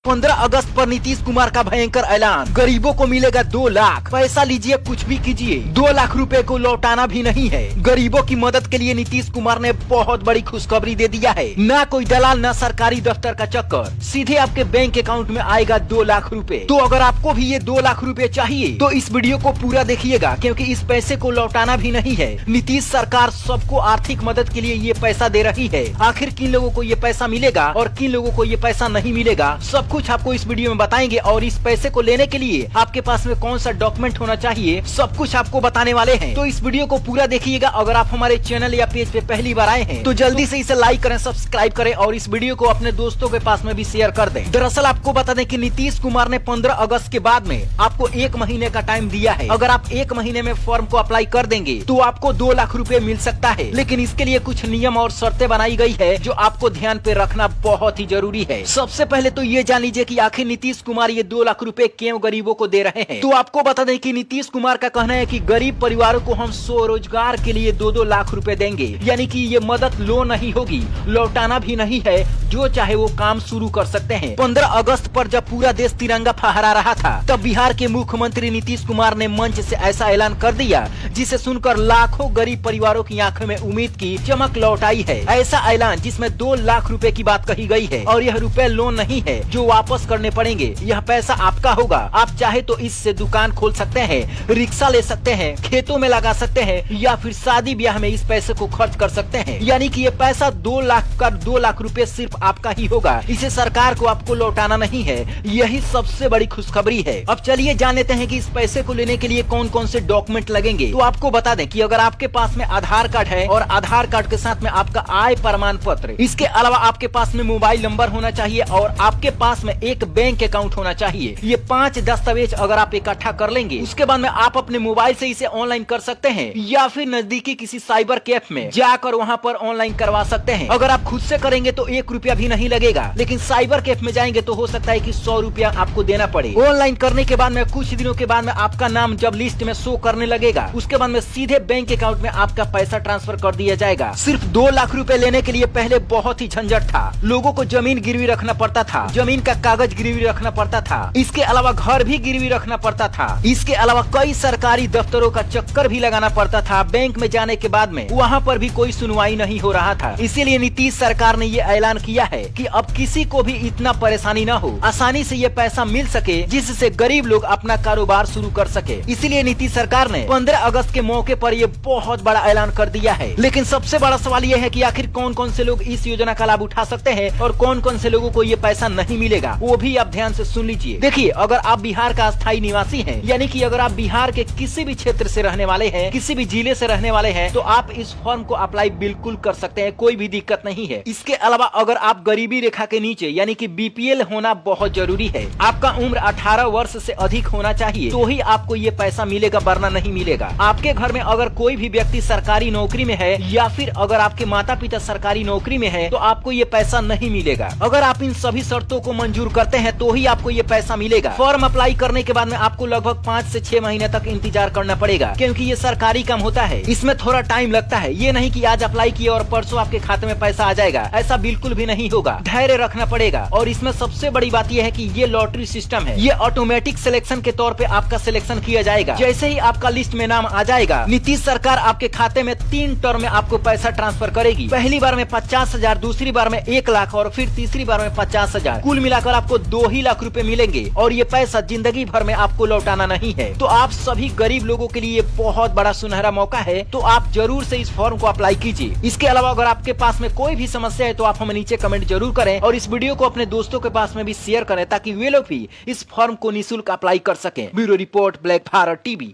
15 अगस्त पर नीतीश कुमार का भयंकर ऐलान, गरीबों को मिलेगा 2 लाख, पैसा लीजिए कुछ भी कीजिए, 2 लाख रुपए को लौटाना भी नहीं है। गरीबों की मदद के लिए नीतीश कुमार ने बहुत बड़ी खुशखबरी दे दिया है। ना कोई दलाल, ना सरकारी दफ्तर का चक्कर, सीधे आपके बैंक अकाउंट में आएगा 2 लाख रुपए। तो अगर आपको भी ये 2 लाख रुपए चाहिए तो इस वीडियो को पूरा देखिएगा, क्योंकि इस पैसे को लौटाना भी नहीं है। नीतीश सरकार सबको आर्थिक मदद के लिए ये पैसा दे रही है। आखिर किन लोगों को ये पैसा मिलेगा और किन लोगों को ये पैसा नहीं मिलेगा, सब कुछ आपको इस वीडियो में बताएंगे। और इस पैसे को लेने के लिए आपके पास में कौन सा डॉक्यूमेंट होना चाहिए, सब कुछ आपको बताने वाले हैं। तो इस वीडियो को पूरा देखिएगा। अगर आप हमारे चैनल या पेज पे पहली बार आए हैं तो जल्दी से इसे लाइक करें, सब्सक्राइब करें और इस वीडियो को अपने दोस्तों के पास में भी शेयर कर दें। दरअसल आपको बता दें कि नीतीश कुमार ने 15 अगस्त के बाद में आपको 1 महीने का टाइम दिया है। अगर आप 1 महीने में फॉर्म को अप्लाई कर देंगे तो आपको 2 लाख रुपए मिल सकता है। लेकिन इसके लिए कुछ नियम और शर्तें बनाई गई है जो आपको ध्यान पे रखना बहुत ही जरूरी है। सबसे पहले तो ये जान लीजिए कि आखिर नीतीश कुमार ये 2 लाख रुपए क्यों गरीबों को दे रहे हैं। तो आपको बता दें कि नीतीश कुमार का कहना है कि गरीब परिवारों को हम स्वरोजगार के लिए 2-2 लाख रुपए देंगे। यानी कि ये मदद लोन नहीं होगी, लौटाना भी नहीं है, जो चाहे वो काम शुरू कर सकते हैं। 15 अगस्त पर जब पूरा देश तिरंगा फहरा रहा था तब बिहार के मुख्यमंत्री नीतीश कुमार ने मंच से ऐसा ऐलान कर दिया जिसे सुनकर लाखों गरीब परिवारों की आंखों में उम्मीद की चमक लौट आई है। ऐसा ऐलान जिसमें 2 लाख रुपए की बात कही गई है और यह रुपए लोन नहीं है जो वापस करने पड़ेंगे। यह पैसा आपका होगा। आप चाहे तो इससे दुकान खोल सकते हैं, रिक्शा ले सकते हैं, खेतों में लगा सकते हैं या फिर शादी ब्याह में इस पैसे को खर्च कर सकते हैं। यानी कि ये पैसा 2 लाख का 2 लाख रुपए सिर्फ आपका ही होगा। इसे सरकार को आपको लौटाना नहीं है। यही सबसे बड़ी खुशखबरी है। अब चलिए जान लेते हैं कि इस पैसे को लेने के लिए कौन कौन से डॉक्यूमेंट लगेंगे। तो आपको बता दें कि अगर आपके पास में आधार कार्ड है और आधार कार्ड के साथ में आपका आय प्रमाण पत्र, इसके अलावा आपके पास में मोबाइल नंबर होना चाहिए और आपके पास में एक बैंक अकाउंट होना चाहिए। ये 5 दस्तावेज अगर आप इकट्ठा कर लेंगे उसके बाद में आप अपने मोबाइल से इसे ऑनलाइन कर सकते हैं या फिर नजदीकी किसी साइबर कैफे में जाकर वहाँ पर ऑनलाइन करवा सकते हैं। अगर आप खुद से करेंगे तो 1 रुपया भी नहीं लगेगा, लेकिन साइबर कैफे में जाएंगे तो हो सकता है कि 100 रुपया आपको देना पड़े। ऑनलाइन करने के बाद में कुछ दिनों के बाद में आपका नाम जब लिस्ट में शो करने लगेगा उसके बाद में सीधे बैंक अकाउंट में आपका पैसा ट्रांसफर कर दिया जाएगा। सिर्फ 2 लाख रुपए लेने के लिए पहले बहुत ही झंझट था। लोगों को जमीन गिरवी रखना पड़ता था, जमीन का कागज गिरवी रखना पड़ता था, इसके अलावा घर भी गिरवी रखना पड़ता था, इसके अलावा कई सरकारी दफ्तरों का चक्कर भी लगाना पड़ता था। बैंक में जाने के बाद में वहाँ पर भी कोई सुनवाई नहीं हो रहा था। इसीलिए नीतीश सरकार ने ये ऐलान किया है कि अब किसी को भी इतना परेशानी न हो, आसानी से ये पैसा मिल सके जिससे गरीब लोग अपना कारोबार शुरू कर सके। इसीलिए नीतीश सरकार ने 15 अगस्त के मौके पर ये बहुत बड़ा ऐलान कर दिया है। लेकिन सबसे बड़ा सवाल ये है कि आखिर कौन कौन से लोग इस योजना का लाभ उठा सकते हैं और कौन कौन से लोगों को ये पैसा नहीं मिलेगा, वो भी आप ध्यान से सुन लीजिए। देखिए, अगर आप बिहार का स्थायी निवासी हैं, यानी कि अगर आप बिहार के किसी भी क्षेत्र से रहने वाले हैं, किसी भी जिले से रहने वाले हैं, तो आप इस फॉर्म को अप्लाई बिल्कुल कर सकते हैं, कोई भी दिक्कत नहीं है। इसके अलावा अगर आप गरीबी रेखा के नीचे यानी कि बीपीएल होना बहुत जरूरी है, आपका उम्र 18 वर्ष से अधिक होना चाहिए तो ही आपको ये पैसा मिलेगा, वरना नहीं मिलेगा। आपके घर में अगर कोई भी व्यक्ति सरकारी नौकरी में है या फिर अगर आपके माता पिता सरकारी नौकरी में है तो आपको ये पैसा नहीं मिलेगा। अगर आप इन सभी शर्तों को मंजूर करते हैं तो ही आपको ये पैसा मिलेगा। फॉर्म अप्लाई करने के बाद में आपको लगभग 5 से 6 महीने तक इंतजार करना पड़ेगा, क्योंकि ये सरकारी काम होता है, इसमें थोड़ा टाइम लगता है। ये नहीं कि आज अप्लाई किया और परसों आपके खाते में पैसा आ जाएगा, ऐसा बिल्कुल भी नहीं होगा। धैर्य रखना पड़ेगा। और इसमें सबसे बड़ी बात यह है कि ये लॉटरी सिस्टम है, ये ऑटोमेटिक सिलेक्शन के तौर पे आपका सिलेक्शन किया जाएगा। जैसे ही आपका लिस्ट में नाम आ जाएगा, नीतीश सरकार आपके खाते में 3 टर्म में आपको पैसा ट्रांसफर करेगी। पहली बार में 50,000, दूसरी बार में 1 लाख और फिर तीसरी बार में 50,000। कुल मिलाकर आपको 2 ही लाख रुपए मिलेंगे और ये पैसा जिंदगी भर में आपको लौटाना नहीं है। तो आप सभी गरीब लोगों के लिए बहुत बड़ा सुनहरा मौका है, तो आप जरूर से इस फॉर्म को अप्लाई कीजिए। इसके अलावा अगर आपके पास में कोई भी समस्या है तो आप हमें नीचे कमेंट जरूर करें और इस वीडियो को अपने दोस्तों के पास में भी शेयर करें ताकि वे लोग भी इस फॉर्म को निःशुल्क अप्लाई कर सकें। Bureau report, black Bharat TV.